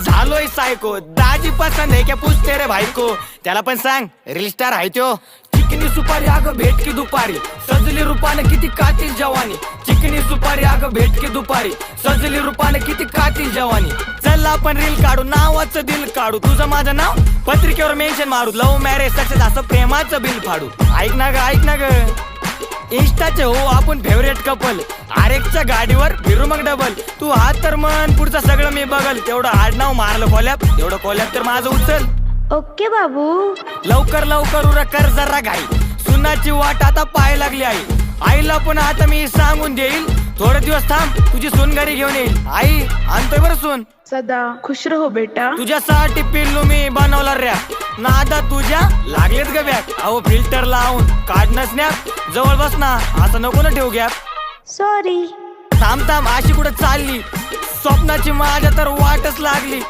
झालोय सायको, दाजी पसंद है क्या पूछते रे भाई को. त्याला पण सांग रील स्टार आहे त्यो. चिकनी सुपारी अगं भेट की दुपारी, सजली रूपाने किती कातील जवानी. चिकनी सुपारी अगं भेट की दुपारी, सजली रूपाने किती कातील जवानी. चल आपण रील काढू, नावाचं दिल काढू, तुझं माझं नाव पत्रिकेवर मेन्शन मारू. लव्ह मॅरेज सक्सेस असं प्रेमाचं बिल फाडू. ऐक ना ग इंस्टाचे हो आपण फेवरेट कपल. आरेकच्या गाडीवर फिरू मग डबल. तू हात तर मन पुढचं सगळं मी बघल. तेवढं आडनाव मारलं कोल्याप, तेवढं कोल्याप तर माझं उचल. ओके बाबू. लवकर उरक कर जरा घाई. सुनाची वाट आता पाय लागली आई. आईला पण आता मी सांगून देईल, थोडे दिवस थांब तुझी सून घरी घेऊन येईल. आई आणतोय बरं सून. सदा खुश रहो बेटा. तुझ्यासाठी पिल्लू मी बनवला रे. नादा तुझ्या लागलेत ग बॅग. अहो फिल्टर लावून काढणं स्नॅप. जवळ बस ना, असं नको ना ठेवू गॅप. सॉरी. थांब अशी कुठं चालली. स्वप्नाची माझ्या तर वाटच लागली.